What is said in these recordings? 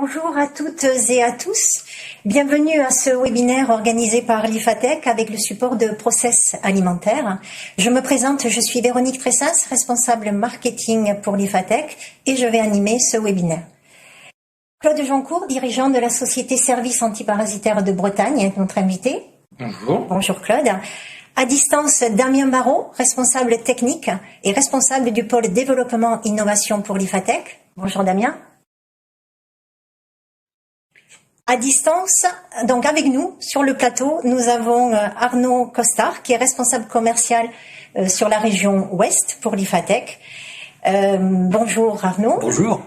Bonjour à toutes et à tous. Bienvenue à ce webinaire organisé par l'IFATEC avec le support de Process Alimentaire. Je me présente, je suis Véronique Tressas, responsable marketing pour l'IFATEC et je vais animer ce webinaire. Claude Joncourt, dirigeant de la société Services Antiparasitaires de Bretagne, est notre invité. Bonjour. Bonjour Claude. À distance, Damien Barrault, responsable technique et responsable du pôle développement innovation pour l'IFATEC. Bonjour Damien. À distance, donc avec nous, sur le plateau, nous avons Arnaud Costard, qui est responsable commercial sur la région Ouest pour l'IFATEC. Bonjour Arnaud. Bonjour.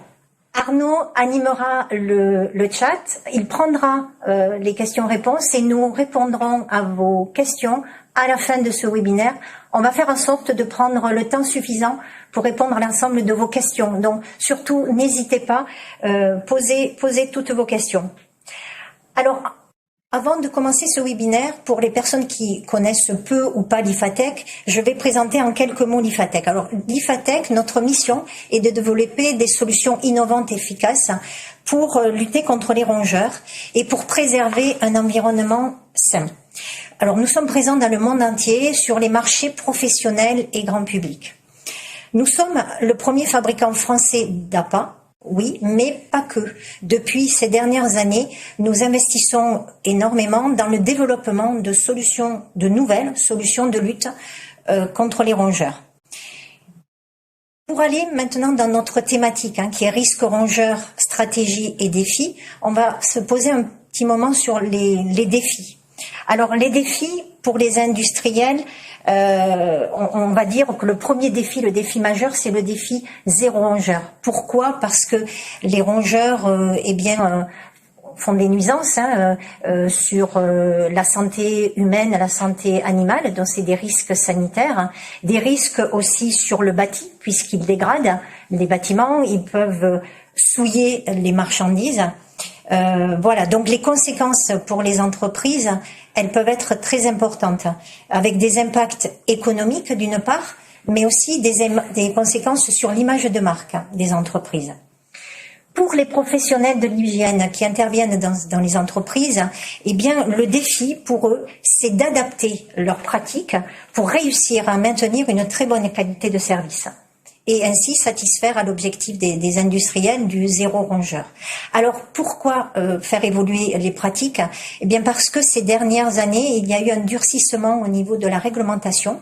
Arnaud animera le chat, il prendra les questions-réponses et nous répondrons à vos questions à la fin de ce webinaire. On va faire en sorte de prendre le temps suffisant pour répondre à l'ensemble de vos questions. Donc surtout, n'hésitez pas, posez toutes vos questions. Alors, avant de commencer ce webinaire, pour les personnes qui connaissent peu ou pas l'IFATEC, je vais présenter en quelques mots l'IFATEC. Alors, l'IFATEC, notre mission est de développer des solutions innovantes et efficaces pour lutter contre les rongeurs et pour préserver un environnement sain. Alors, nous sommes présents dans le monde entier sur les marchés professionnels et grand public. Nous sommes le premier fabricant français d'appâts. Oui, mais pas que. Depuis ces dernières années, nous investissons énormément dans le développement de nouvelles solutions de lutte contre les rongeurs. Pour aller maintenant dans notre thématique, qui est risque rongeur, stratégie et défis, on va se poser un petit moment sur les défis. Alors, les défis pour les industriels, on va dire que le premier défi, le défi majeur, c'est le défi zéro rongeur. Pourquoi ? Parce que les rongeurs, font des nuisances sur la santé humaine, la santé animale, donc c'est des risques sanitaires, des risques aussi sur le bâti, puisqu'ils dégradent les bâtiments, ils peuvent souiller les marchandises. Voilà, donc les conséquences pour les entreprises, elles peuvent être très importantes, avec des impacts économiques d'une part, mais aussi des conséquences sur l'image de marque des entreprises. Pour les professionnels de l'hygiène qui interviennent dans les entreprises, eh bien, le défi pour eux, c'est d'adapter leurs pratiques pour réussir à maintenir une très bonne qualité de service et ainsi satisfaire à l'objectif des industriels du zéro rongeur. Alors pourquoi faire évoluer les pratiques ? Eh bien parce que ces dernières années, il y a eu un durcissement au niveau de la réglementation,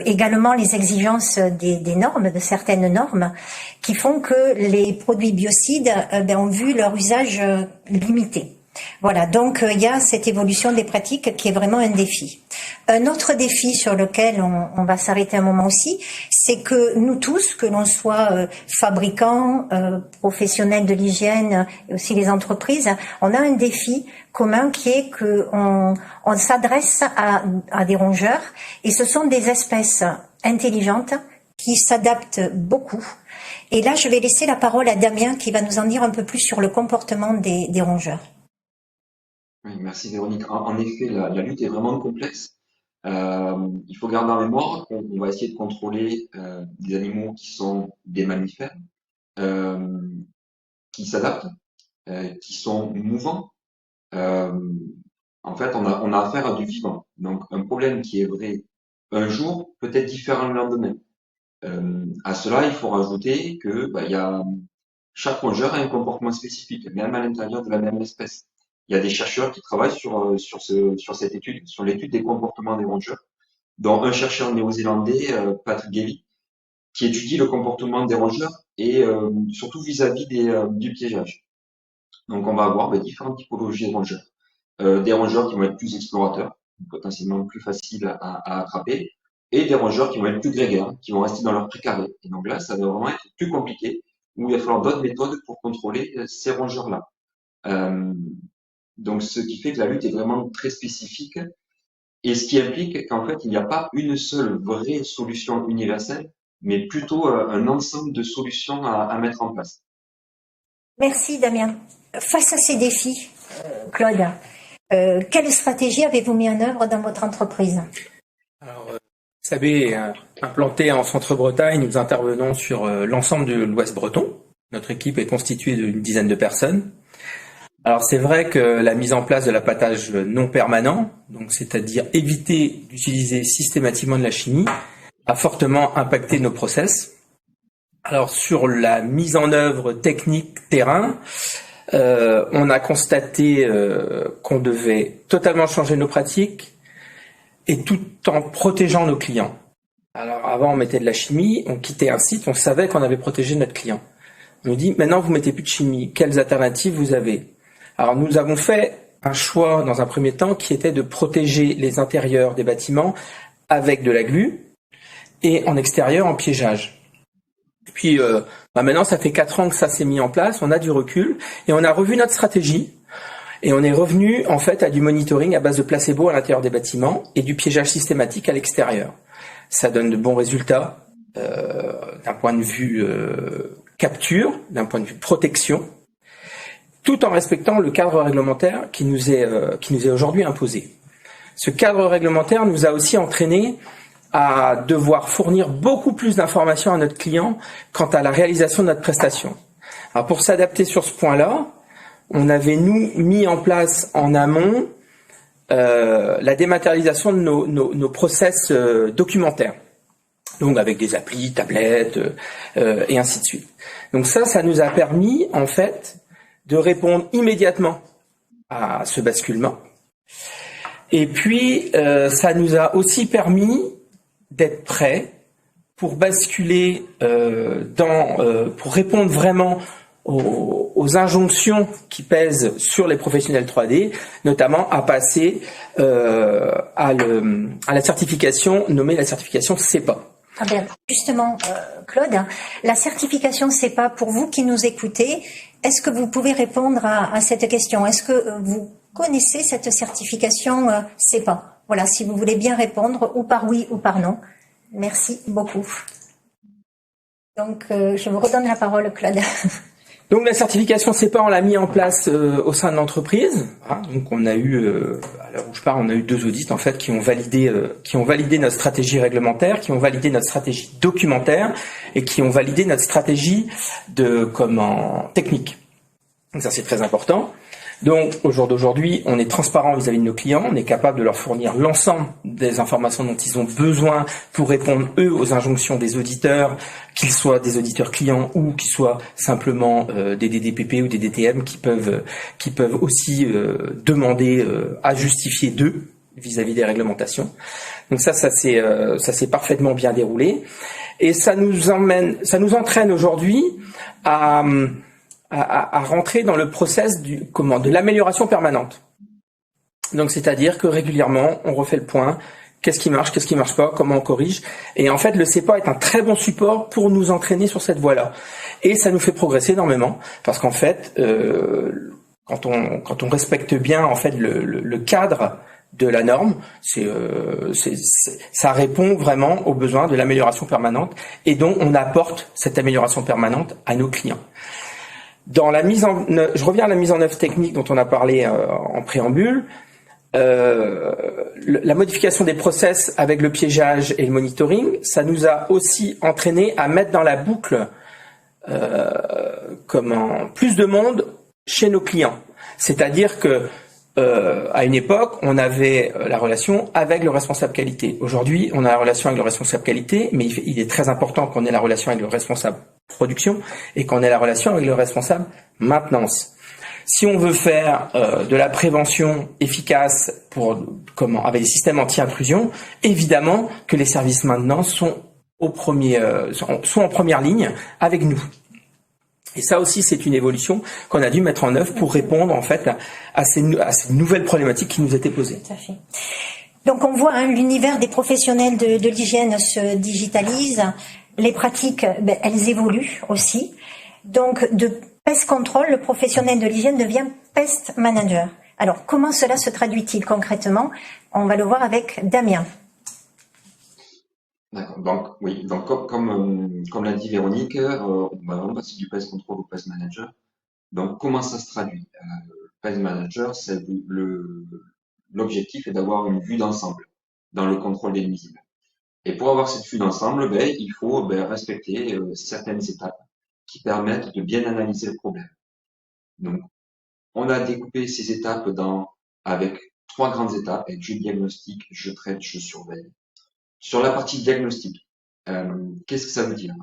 également les exigences des normes, de certaines normes, qui font que les produits biocides ont vu leur usage limité. Voilà, donc il y a cette évolution des pratiques qui est vraiment un défi. Un autre défi sur lequel on va s'arrêter un moment aussi, c'est que nous tous, que l'on soit fabricants, professionnels de l'hygiène, et aussi les entreprises, on a un défi commun qui est que on s'adresse à des rongeurs et ce sont des espèces intelligentes qui s'adaptent beaucoup. Et là, je vais laisser la parole à Damien qui va nous en dire un peu plus sur le comportement des rongeurs. Oui, merci Véronique. En effet, la lutte est vraiment complexe. Il faut garder en mémoire qu'on va essayer de contrôler des animaux qui sont des mammifères, qui s'adaptent, qui sont mouvants. En fait, on a affaire à du vivant. Donc, un problème qui est vrai un jour peut être différent le lendemain. À cela, il faut rajouter que chaque rongeur a un comportement spécifique, même à l'intérieur de la même espèce. Il y a des chercheurs qui travaillent sur cette étude, sur l'étude des comportements des rongeurs, dont un chercheur néo-zélandais, Patrick Gelly, qui étudie le comportement des rongeurs et surtout vis-à-vis du piégeage. Donc on va avoir différentes typologies de rongeurs. Des rongeurs qui vont être plus explorateurs, potentiellement plus faciles à attraper, et des rongeurs qui vont être plus grégaires, qui vont rester dans leur précaré. Et donc là, ça va vraiment être plus compliqué, où il va falloir d'autres méthodes pour contrôler ces rongeurs-là. Donc, ce qui fait que la lutte est vraiment très spécifique et ce qui implique qu'en fait, il n'y a pas une seule vraie solution universelle, mais plutôt un ensemble de solutions à mettre en place. Merci Damien. Face à ces défis, Claude, quelle stratégie avez-vous mis en œuvre dans votre entreprise ? Alors, SAB est implanté en Centre-Bretagne. Nous intervenons sur l'ensemble de l'Ouest breton. Notre équipe est constituée d'une dizaine de personnes. Alors c'est vrai que la mise en place de l'appâtage non permanent, donc c'est-à-dire éviter d'utiliser systématiquement de la chimie, a fortement impacté nos process. Alors sur la mise en œuvre technique terrain, on a constaté qu'on devait totalement changer nos pratiques et tout en protégeant nos clients. Alors avant on mettait de la chimie, on quittait un site, on savait qu'on avait protégé notre client. On nous dit maintenant vous mettez plus de chimie, quelles alternatives vous avez? Alors nous avons fait un choix dans un premier temps qui était de protéger les intérieurs des bâtiments avec de la glu et en extérieur en piégeage. Et puis maintenant ça fait 4 ans que ça s'est mis en place, on a du recul et on a revu notre stratégie et on est revenu en fait à du monitoring à base de placebo à l'intérieur des bâtiments et du piégeage systématique à l'extérieur. Ça donne de bons résultats d'un point de vue capture, d'un point de vue protection, tout en respectant le cadre réglementaire qui nous est aujourd'hui imposé. Ce cadre réglementaire nous a aussi entraîné à devoir fournir beaucoup plus d'informations à notre client quant à la réalisation de notre prestation. Alors pour s'adapter sur ce point-là, on avait mis en place en amont la dématérialisation de nos process documentaires, donc avec des applis, tablettes et ainsi de suite. Donc ça nous a permis en fait de répondre immédiatement à ce basculement. Et puis ça nous a aussi permis d'être prêts pour basculer pour répondre vraiment aux injonctions qui pèsent sur les professionnels 3D, notamment à passer à la certification nommée la certification CEPA. Ah ben, justement, Claude, la certification CEPA, pour vous qui nous écoutez, est-ce que vous pouvez répondre à cette question? Est-ce que vous connaissez cette certification CEPA? Voilà, si vous voulez bien répondre, ou par oui ou par non. Merci beaucoup. Donc, je vous redonne la parole, Claude. Donc la certification CEPA, on l'a mis en place au sein de l'entreprise. Donc on a eu, à l'heure où je parle, on a eu 2 audits en fait qui ont validé notre stratégie réglementaire, qui ont validé notre stratégie documentaire et qui ont validé notre stratégie technique. Donc ça c'est très important. Donc au jour d'aujourd'hui, on est transparent vis-à-vis de nos clients, on est capable de leur fournir l'ensemble des informations dont ils ont besoin pour répondre eux aux injonctions des auditeurs, qu'ils soient des auditeurs clients ou qu'ils soient simplement des DDPP ou des DTM qui peuvent aussi demander à justifier d'eux vis-à-vis des réglementations. Donc ça s'est parfaitement bien déroulé et ça nous entraîne aujourd'hui à rentrer dans le process de l'amélioration permanente. Donc c'est-à-dire que régulièrement on refait le point, qu'est-ce qui marche pas, comment on corrige. Et en fait le CEPA est un très bon support pour nous entraîner sur cette voie-là. Et ça nous fait progresser énormément parce qu'en fait quand on respecte bien en fait le cadre de la norme, ça répond vraiment aux besoins de l'amélioration permanente et donc on apporte cette amélioration permanente à nos clients. Je reviens à la mise en œuvre technique dont on a parlé en préambule. La modification des process avec le piégeage et le monitoring, ça nous a aussi entraîné à mettre dans la boucle plus de monde chez nos clients. C'est-à-dire que à une époque, on avait la relation avec le responsable qualité. Aujourd'hui, on a la relation avec le responsable qualité, mais il est très important qu'on ait la relation avec le responsable production et qu'on ait la relation avec le responsable maintenance. Si on veut faire de la prévention efficace avec des systèmes anti-intrusion, évidemment que les services maintenance sont en première ligne avec nous. Et ça aussi, c'est une évolution qu'on a dû mettre en œuvre pour répondre en fait à ces nouvelles problématiques qui nous étaient posées. Tout à fait. Donc on voit l'univers des professionnels de l'hygiène se digitalise, les pratiques elles évoluent aussi. Donc de pest control, le professionnel de l'hygiène devient pest manager. Alors comment cela se traduit-il concrètement? On va le voir avec Damien. D'accord. Donc oui, donc comme l'a dit Véronique, on va vraiment passer du pest control au pest manager. Donc comment ça se traduit? Pest manager, l'objectif est d'avoir une vue d'ensemble dans le contrôle des nuisibles. Et pour avoir cette vue d'ensemble, il faut respecter certaines étapes qui permettent de bien analyser le problème. Donc, on a découpé ces étapes avec 3 grandes étapes, avec je diagnostique, je traite, je surveille. Sur la partie diagnostic, qu'est-ce que ça veut dire?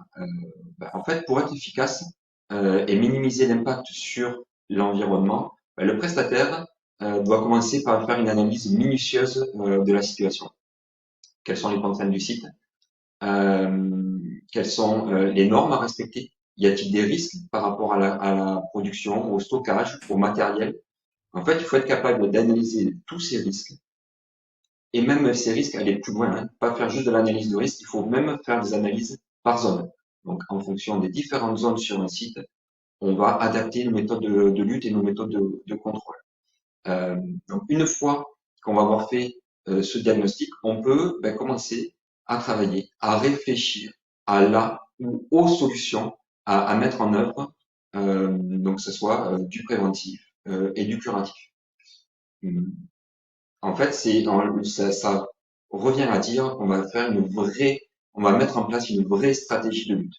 En fait, pour être efficace et minimiser l'impact sur l'environnement, le prestataire doit commencer par faire une analyse minutieuse de la situation. Quelles sont les contraintes du site? Quelles sont les normes à respecter? Y a-t-il des risques par rapport à la production, au stockage, au matériel? En fait, il faut être capable d'analyser tous ces risques et même ces risques aller plus loin, hein, pas faire juste de l'analyse de risque, il faut même faire des analyses par zone. Donc, en fonction des différentes zones sur un site, on va adapter nos méthodes de lutte et nos méthodes de contrôle. Donc, une fois qu'on va avoir fait ce diagnostic, on peut commencer à travailler, à réfléchir à la ou aux solutions à mettre en œuvre, donc que ce soit du préventif et du curatif. En fait, ça revient à dire qu'on va faire on va mettre en place une vraie stratégie de lutte.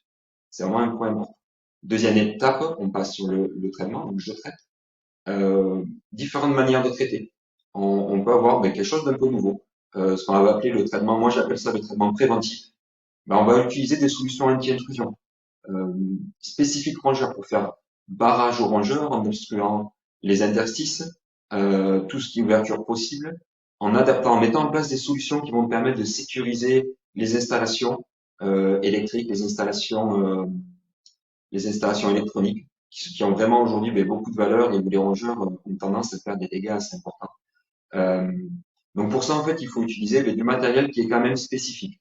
C'est vraiment un point important. Deuxième étape, on passe sur le traitement, donc je traite. Différentes manières de traiter. On peut avoir quelque chose d'un peu nouveau. Ce qu'on va appeler le traitement, moi j'appelle ça le traitement préventif. On va utiliser des solutions anti-intrusion spécifiques rongeurs pour faire barrage aux rongeurs en obstruant les interstices, tout ce qui est ouverture possible, en mettant en place des solutions qui vont permettre de sécuriser les installations électriques, les installations électroniques, qui ont vraiment aujourd'hui beaucoup de valeur et où les rongeurs ont tendance à faire des dégâts assez importants. Donc pour ça, en fait, il faut utiliser du matériel qui est quand même spécifique.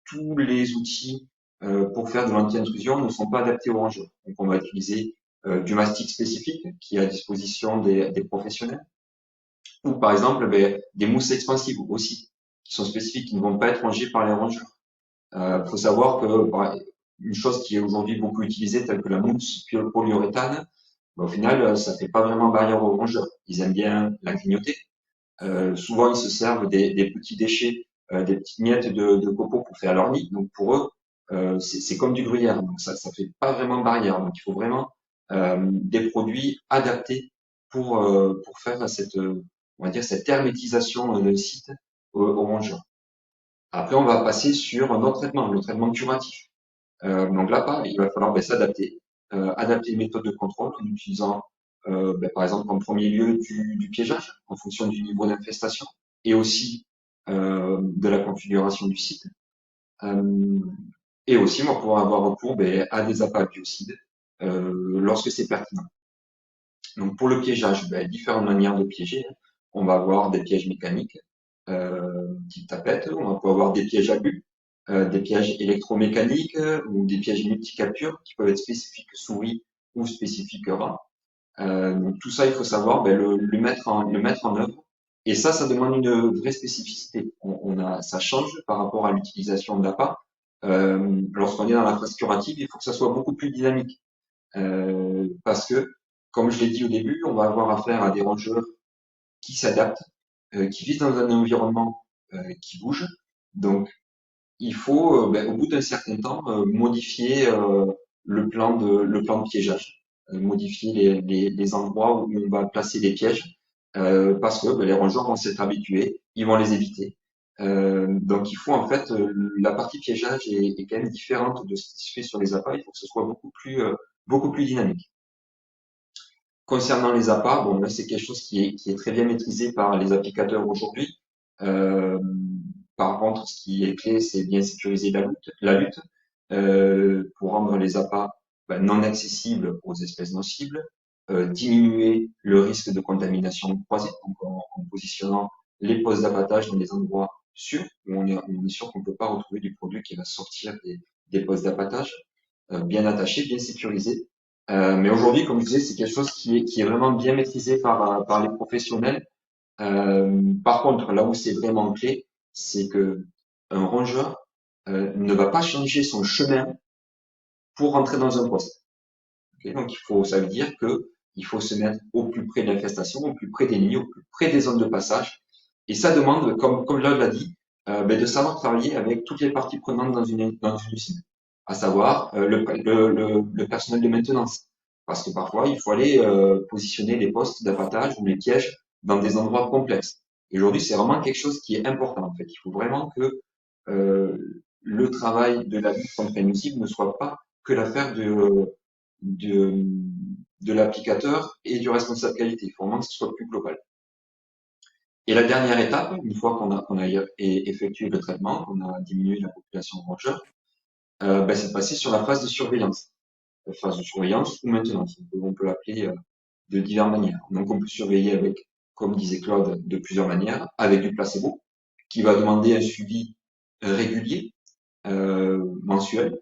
Tous les outils pour faire de l'anti-intrusion ne sont pas adaptés aux rongeurs. Donc on va utiliser du mastic spécifique qui est à disposition des professionnels, ou par exemple des mousses expansives aussi, qui sont spécifiques, qui ne vont pas être rongées par les rongeurs. Faut savoir que une chose qui est aujourd'hui beaucoup utilisée, telle que la mousse polyuréthane, au final, ça fait pas vraiment barrière aux rongeurs. Ils aiment bien la grignoter. Souvent, ils se servent des petits déchets, des petites miettes de copeaux pour faire leur nid. Donc pour eux, c'est comme du gruyère. Donc ça fait pas vraiment barrière. Donc il faut vraiment des produits adaptés pour faire on va dire cette hermétisation d'un site aux rongeurs. Après, on va passer sur un autre traitement, le traitement curatif. Donc là, il va falloir s'adapter, adapter les méthodes de contrôle en utilisant, par exemple, en premier lieu du piégeage en fonction du niveau d'infestation et aussi de la configuration du site. Et aussi, on va pouvoir avoir recours à des appâts biocides lorsque c'est pertinent. Donc pour le piégeage, différentes manières de piéger. On va avoir des pièges mécaniques, type tapette, on va pouvoir avoir des pièges à but, des pièges électromécaniques ou des pièges multi-captures qui peuvent être spécifiques souris ou spécifiques rat. Donc tout ça, il faut savoir le mettre en œuvre. Et ça demande une vraie spécificité. Ça change par rapport à l'utilisation d'appât. Lorsqu'on est dans la phase curative, il faut que ça soit beaucoup plus dynamique. Parce que, comme je l'ai dit au début, on va avoir affaire à des rongeurs qui s'adaptent, qui vivent dans un environnement qui bouge. Donc, il faut, au bout d'un certain temps, modifier le plan de piégeage, modifier les endroits où on va placer les pièges, parce que les rongeurs vont s'être habitués, ils vont les éviter. Donc, il faut en fait, la partie piégeage est quand même différente de ce qui se fait sur les appâts. Il faut que ce soit beaucoup plus dynamique. Concernant les appâts, là c'est quelque chose qui est très bien maîtrisé par les applicateurs aujourd'hui. Par contre, ce qui est clé, c'est bien sécuriser la lutte pour rendre les appâts non accessibles aux espèces nocibles, diminuer le risque de contamination croisée, donc en positionnant les postes d'abattage dans des endroits sûrs, où on est sûr qu'on ne peut pas retrouver du produit qui va sortir des postes d'abattage, bien attachés, bien sécurisés. Mais aujourd'hui, comme je disais, c'est quelque chose qui est vraiment bien maîtrisé par les professionnels. Par contre, là où c'est vraiment clé, c'est que un rongeur ne va pas changer son chemin pour rentrer dans un poste. Okay, donc ça veut dire que il faut se mettre au plus près de l'infestation, au plus près des nids, au plus près des zones de passage. Et ça demande, comme Claude l'a dit, de savoir travailler avec toutes les parties prenantes dans une usine. à savoir le personnel de maintenance. Parce que parfois, il faut aller positionner les postes d'abattage ou les pièges dans des endroits complexes. Et aujourd'hui, c'est vraiment quelque chose qui est important en fait. Il faut vraiment que le travail de la lutte contre les nuisibles ne soit pas que l'affaire de, de l'applicateur et du responsable qualité. Il faut vraiment que ce soit plus global. Et la dernière étape, une fois qu'on a effectué le traitement, qu'on a diminué la population de rongeurs, c'est de passer sur la phase de surveillance. La phase de surveillance ou maintenance. On peut l'appeler de diverses manières. Donc on peut surveiller avec, comme disait Claude, de plusieurs manières, avec du placebo, qui va demander un suivi régulier, mensuel,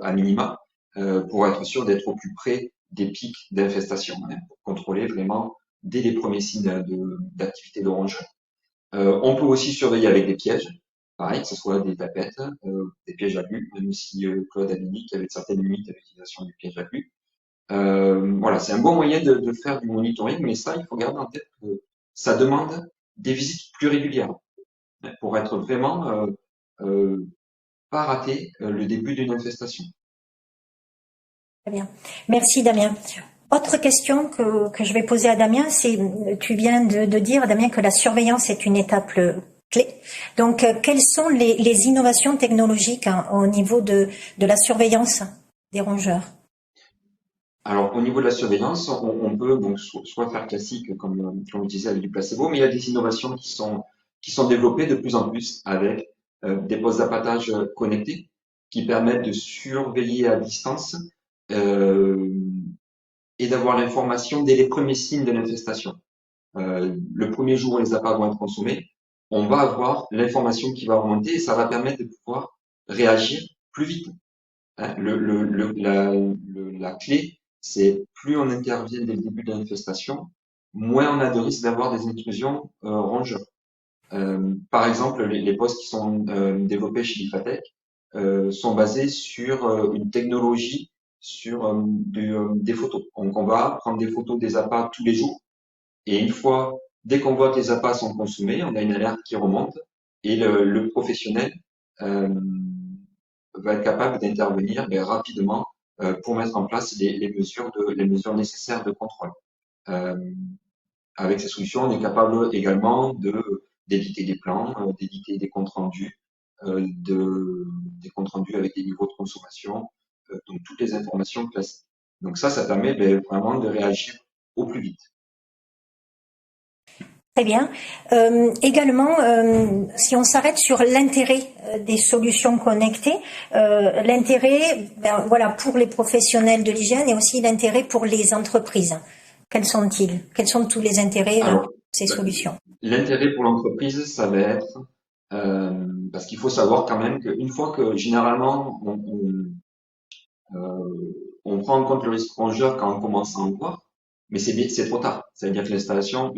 à minima, pour être sûr d'être au plus près des pics d'infestation, pour contrôler vraiment dès les premiers signes d'activité de rongeur. On peut aussi surveiller avec des pièges, pareil, que ce soit des tapettes, des pièges à glu, même si Claude a dit qu'il y avait certaines limites à l'utilisation du piège à glu. Voilà, c'est un bon moyen de faire du monitoring, mais ça, il faut garder en tête que ça demande des visites plus régulières pour être vraiment pas rater le début d'une infestation. Très bien. Merci Damien. Autre question que je vais poser à Damien, c'est, tu viens de dire, Damien, que la surveillance est une étape clé. Donc, quelles sont les innovations technologiques au niveau de la surveillance des rongeurs? Alors, au niveau de la surveillance, on peut donc soit faire classique, comme je disais, avec du placebo, mais il y a des innovations qui sont développées de plus en plus avec des postes d'abattage connectés qui permettent de surveiller à distance et d'avoir l'information dès les premiers signes de l'infestation. Le premier jour où les appâts vont être consommés, on va avoir l'information qui va remonter et ça va permettre de pouvoir réagir plus vite. Hein, la clé, c'est plus on intervient dès le début de l'infestation, moins on a de risque d'avoir des intrusions rongeurs. Par exemple, les postes qui sont développés chez Lifatech sont basés sur une technologie sur des photos. Donc, on va prendre des photos des appâts tous les jours. Et une fois, dès qu'on voit que les appâts sont consommés, on a une alerte qui remonte et le professionnel va être capable d'intervenir rapidement pour mettre en place les mesures nécessaires de contrôle. Avec ces solutions, on est capable également d'éditer des plans, d'éditer des comptes rendus, des comptes rendus avec des niveaux de consommation, donc toutes les informations classiques. Donc ça permet vraiment de réagir au plus vite. Très bien. Également, si on s'arrête sur l'intérêt des solutions connectées, l'intérêt, voilà, pour les professionnels de l'hygiène et aussi l'intérêt pour les entreprises. Quels sont-ils? Quels sont tous les intérêts de ces solutions? L'intérêt pour l'entreprise, ça va être parce qu'il faut savoir quand même qu'une fois que généralement on prend en compte le risque rongeur quand on commence à en voir, mais c'est trop tard. C'est-à-dire que l'infestation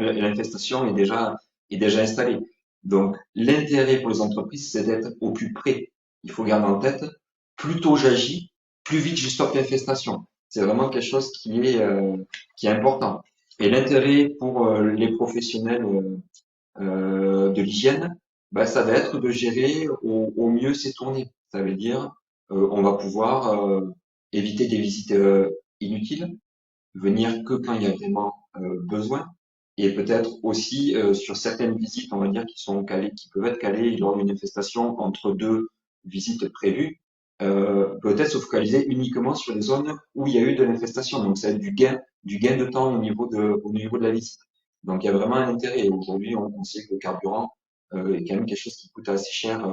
est déjà installée. Donc, l'intérêt pour les entreprises, c'est d'être au plus près. Il faut garder en tête, plus tôt j'agis, plus vite je stoppe l'infestation. C'est vraiment quelque chose qui est important. Et l'intérêt pour les professionnels de l'hygiène, ça va être de gérer au mieux ces tournées. Ça veut dire, on va pouvoir éviter des visites inutiles, venir que quand il y a vraiment besoin, et peut-être aussi sur certaines visites, on va dire, qui peuvent être calées lors d'une manifestation entre deux visites prévues, peut-être se focaliser uniquement sur les zones où il y a eu de l'infestation. Donc, ça va être du gain de temps au niveau de la visite. Donc, il y a vraiment un intérêt. Et aujourd'hui, on sait que le carburant est quand même quelque chose qui coûte assez cher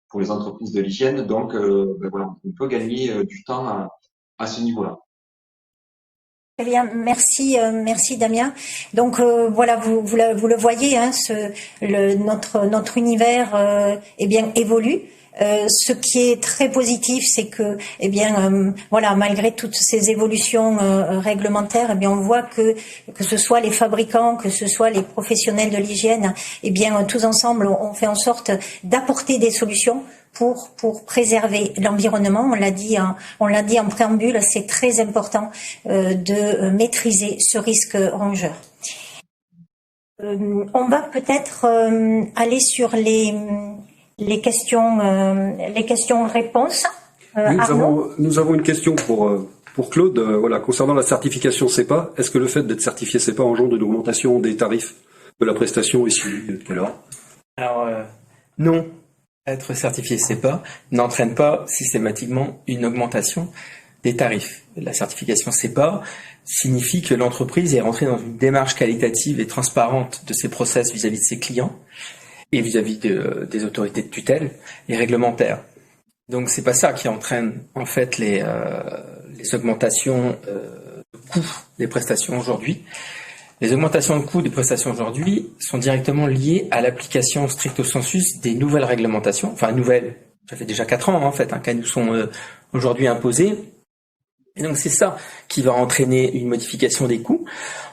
pour les entreprises de l'hygiène. Donc, voilà, on peut gagner du temps à ce niveau-là. Très bien, merci Damien. Donc voilà, vous le voyez, hein, notre univers évolue. Ce qui est très positif, c'est que voilà, malgré toutes ces évolutions réglementaires, on voit que ce soit les fabricants, que ce soit les professionnels de l'hygiène, tous ensemble, on fait en sorte d'apporter des solutions pour préserver l'environnement. On l'a dit en préambule, c'est très important de maîtriser ce risque rongeur. On va peut-être aller sur les questions-réponses. Nous avons une question pour Claude, voilà, concernant la certification CEPA. Est-ce que le fait d'être certifié CEPA engendre une augmentation des tarifs de la prestation ici de quelle heure? Alors, non. Être certifié CEPA n'entraîne pas systématiquement une augmentation des tarifs. La certification CEPA signifie que l'entreprise est rentrée dans une démarche qualitative et transparente de ses process vis-à-vis de ses clients et vis-à-vis des autorités de tutelle et réglementaires. Donc c'est pas ça qui entraîne en fait les augmentations de coûts des prestations aujourd'hui. Les augmentations de coûts des prestations aujourd'hui sont directement liées à l'application stricto sensus des nouvelles réglementations, enfin nouvelles, ça fait déjà 4 ans en fait, qu'elles nous sont aujourd'hui imposées. Et donc c'est ça qui va entraîner une modification des coûts.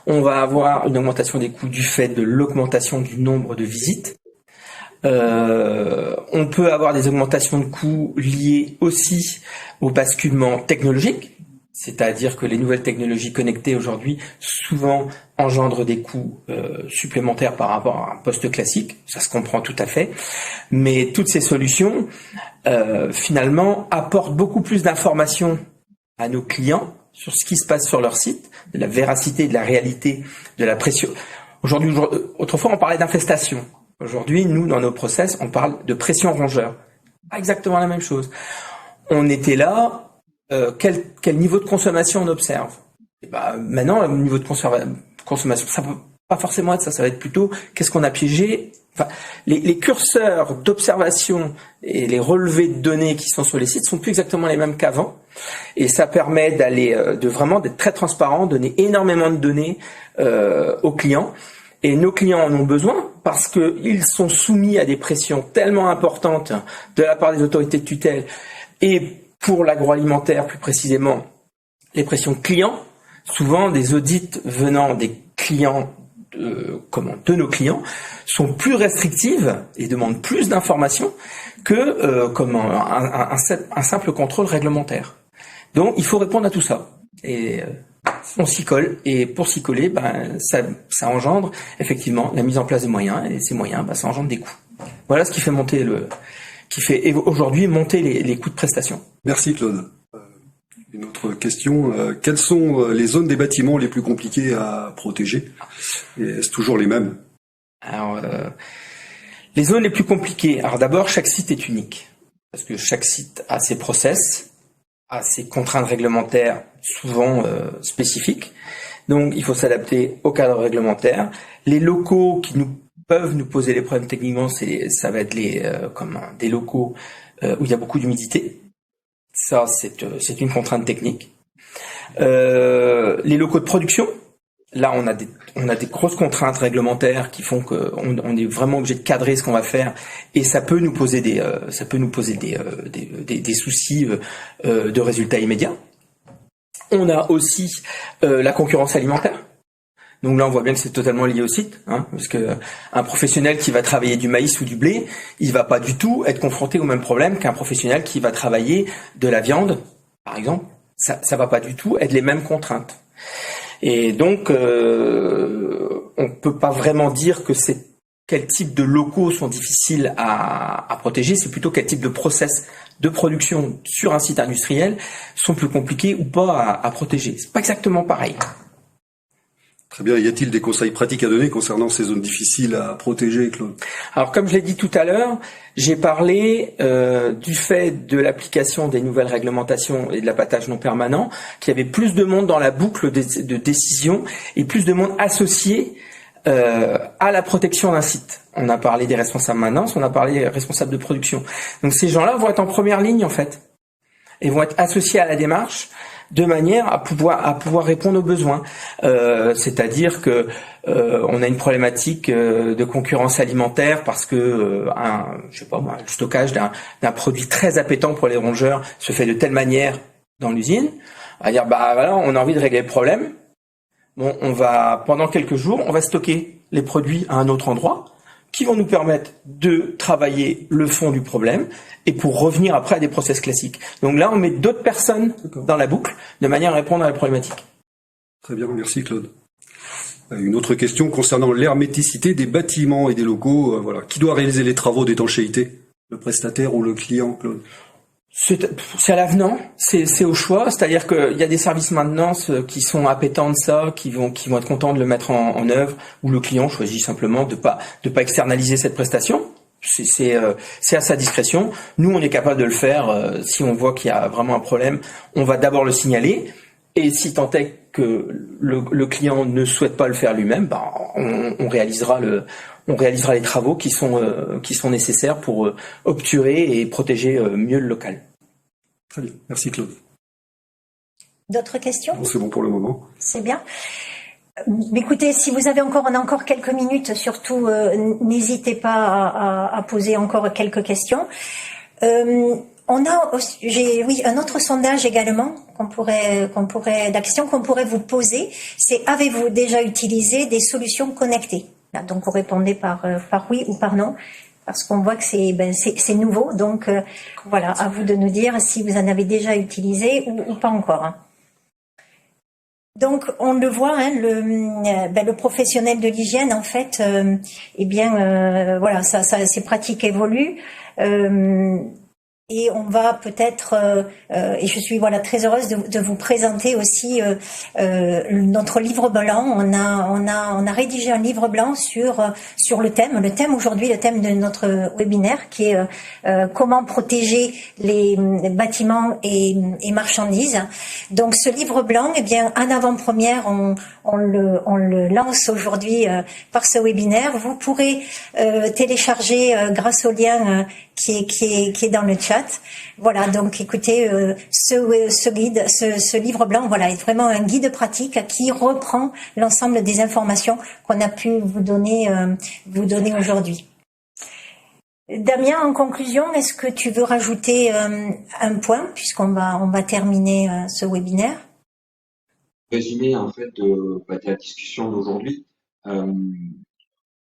On va avoir une augmentation des coûts du fait de l'augmentation du nombre de visites. On peut avoir des augmentations de coûts liées aussi au basculement technologique, c'est-à-dire que les nouvelles technologies connectées aujourd'hui souvent engendrent des coûts supplémentaires par rapport à un poste classique, ça se comprend tout à fait, mais toutes ces solutions finalement apportent beaucoup plus d'informations à nos clients sur ce qui se passe sur leur site, de la véracité, de la réalité, de la pression. Autrefois on parlait d'infestation. Aujourd'hui, nous, dans nos process, on parle de pression rongeur. Pas exactement la même chose. On était là, quel niveau de consommation on observe? Et maintenant, le niveau de consommation, ça peut pas forcément être ça. Ça va être plutôt qu'est-ce qu'on a piégé. Enfin, les curseurs d'observation et les relevés de données qui sont sur les sites sont plus exactement les mêmes qu'avant. Et ça permet d'être très transparent, donner énormément de données aux clients. Et nos clients en ont besoin parce qu'ils sont soumis à des pressions tellement importantes de la part des autorités de tutelle et pour l'agroalimentaire plus précisément les pressions clients, souvent des audits venant des clients de nos clients sont plus restrictives et demandent plus d'informations que un simple contrôle réglementaire. Donc il faut répondre à tout ça. Et on s'y colle, et pour s'y coller, ça engendre effectivement la mise en place de moyens, et ces moyens, ça engendre des coûts. Voilà ce qui fait aujourd'hui monter les coûts de prestation. Merci Claude. Une autre question, quelles sont les zones des bâtiments les plus compliquées à protéger? Et est-ce toujours les mêmes? Alors, les zones les plus compliquées, alors d'abord chaque site est unique, parce que chaque site a ses process, à ces contraintes réglementaires souvent spécifiques. Donc, il faut s'adapter au cadre réglementaire. Les locaux qui peuvent nous poser des problèmes techniquement, ça va être des locaux où il y a beaucoup d'humidité. Ça, c'est une contrainte technique. Les locaux de production, là, on a des grosses contraintes réglementaires qui font qu'on est vraiment obligé de cadrer ce qu'on va faire, et ça peut nous poser des soucis de résultats immédiats. On a aussi la concurrence alimentaire. Donc là, on voit bien que c'est totalement lié au site, parce que un professionnel qui va travailler du maïs ou du blé, il va pas du tout être confronté au même problème qu'un professionnel qui va travailler de la viande, par exemple. Ça va pas du tout être les mêmes contraintes. Et donc, on peut pas vraiment dire que c'est quel type de locaux sont difficiles à protéger, c'est plutôt quel type de process de production sur un site industriel sont plus compliqués ou pas à protéger. C'est pas exactement pareil. Très bien. Y a-t-il des conseils pratiques à donner concernant ces zones difficiles à protéger, Claude? Alors, comme je l'ai dit tout à l'heure, j'ai parlé du fait de l'application des nouvelles réglementations et de l'abattage non permanent, qu'il y avait plus de monde dans la boucle de décision et plus de monde associé à la protection d'un site. On a parlé des responsables maintenance, on a parlé des responsables de production. Donc ces gens-là vont être en première ligne en fait, et vont être associés à la démarche de manière à pouvoir répondre aux besoins. C'est-à-dire que on a une problématique de concurrence alimentaire parce que le stockage d'un produit très appétant pour les rongeurs se fait de telle manière dans l'usine. On va dire on a envie de régler le problème. Bon, pendant quelques jours, on va stocker les produits à un autre endroit qui vont nous permettre de travailler le fond du problème et pour revenir après à des process classiques. Donc là, on met d'autres personnes dans la boucle de manière à répondre à la problématique. Très bien, merci Claude. Une autre question concernant l'herméticité des bâtiments et des locaux. Qui doit réaliser les travaux d'étanchéité? Le prestataire ou le client, Claude? C'est à l'avenant, c'est au choix, c'est-à-dire qu'il y a des services maintenance qui sont appétents de ça, qui vont être contents de le mettre en œuvre, ou le client choisit simplement de pas externaliser cette prestation. C'est à sa discrétion. Nous, on est capable de le faire. Si on voit qu'il y a vraiment un problème, on va d'abord le signaler. Et si tant est que le client ne souhaite pas le faire lui-même, on réalisera les travaux qui sont nécessaires pour obturer et protéger mieux le local. Très bien, merci Claude. D'autres questions? Bon, c'est bon pour le moment. C'est bien. Écoutez, si on a encore quelques minutes, surtout n'hésitez pas à poser encore quelques questions. On a un autre sondage également la question qu'on pourrait vous poser, c'est avez-vous déjà utilisé des solutions connectées? Là, donc vous répondez par oui ou par non, parce qu'on voit que c'est nouveau. Donc voilà, à vous de nous dire si vous en avez déjà utilisé ou pas encore. Hein. Donc on le voit, hein, le professionnel de l'hygiène en fait, voilà, ses pratiques évoluent. Et on va peut-être, et je suis très heureuse de vous présenter aussi notre livre blanc. On a rédigé un livre blanc sur le thème. Le thème aujourd'hui, le thème de notre webinaire, qui est comment protéger les bâtiments et marchandises. Donc ce livre blanc, en avant-première, on le lance aujourd'hui par ce webinaire. Vous pourrez télécharger grâce au lien qui est dans le chat. Voilà, donc écoutez, ce guide, ce livre blanc, voilà, est vraiment un guide pratique qui reprend l'ensemble des informations qu'on a pu vous donner aujourd'hui. Damien, en conclusion, est-ce que tu veux rajouter un point, puisqu'on va terminer ce webinaire? Résumé en fait de la discussion d'aujourd'hui,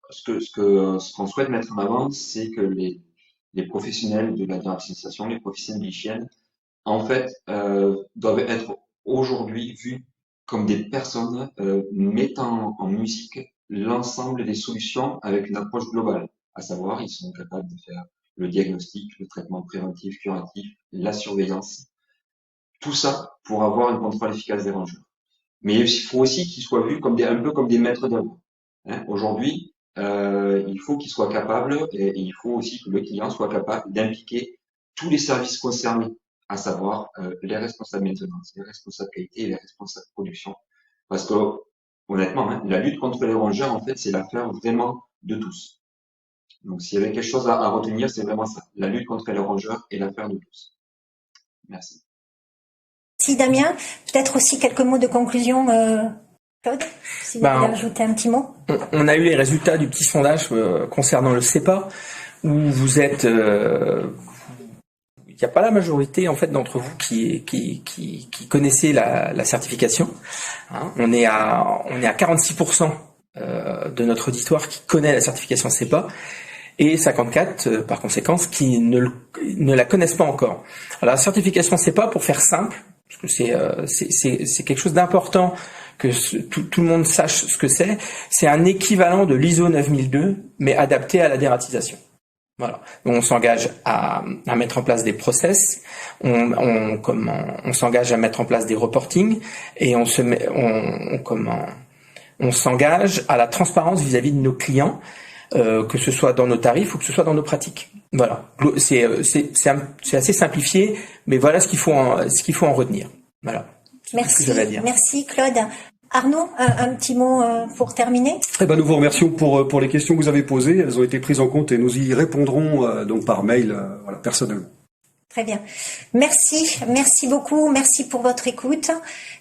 ce qu'on souhaite mettre en avant, c'est que les professionnels de la désinfection, les professionnels d'hygiène, en fait, doivent être aujourd'hui vus comme des personnes mettant en musique l'ensemble des solutions avec une approche globale. À savoir, ils sont capables de faire le diagnostic, le traitement préventif, curatif, la surveillance. Tout ça pour avoir un contrôle efficace des rongeurs. Mais il faut aussi qu'ils soient vus comme un peu comme des maîtres d'œuvre. Hein, aujourd'hui, il faut qu'ils soient capables et il faut aussi que le client soit capable d'impliquer tous les services concernés, à savoir les responsables maintenance, les responsables qualité et les responsables production. Parce que, honnêtement, hein, la lutte contre les rongeurs, en fait, c'est l'affaire vraiment de tous. Donc, s'il y avait quelque chose à retenir, c'est vraiment ça. La lutte contre les rongeurs est l'affaire de tous. Merci. Merci Damien. Peut-être aussi quelques mots de conclusion, Claude, si vous voulez ajouter un petit mot. On a eu les résultats du petit sondage concernant le CEPA, où vous êtes... il n'y a pas la majorité en fait d'entre vous qui connaissez la certification. Hein, on est à 46% de notre auditoire qui connaît la certification CEPA. Et 54, par conséquent, qui ne la connaissent pas encore. Alors, la certification CEPA, pour faire simple, parce que c'est quelque chose d'important que tout le monde sache ce que c'est un équivalent de l'ISO 9002, mais adapté à la dératisation. Voilà. Donc, on s'engage à mettre en place des process, on s'engage à mettre en place des reporting, et on s'engage à la transparence vis-à-vis de nos clients, que ce soit dans nos tarifs ou que ce soit dans nos pratiques. Voilà, c'est assez simplifié, mais voilà ce qu'il faut en retenir. Voilà. Merci Claude. Arnaud, un petit mot pour terminer. Nous vous remercions pour les questions que vous avez posées. Elles ont été prises en compte et nous y répondrons donc par mail, personnellement. Très bien. Merci beaucoup. Merci pour votre écoute.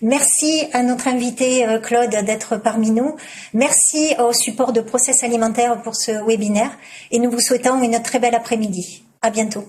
Merci à notre invité Claude d'être parmi nous. Merci au support de Process Alimentaire pour ce webinaire et nous vous souhaitons une très belle après-midi. À bientôt.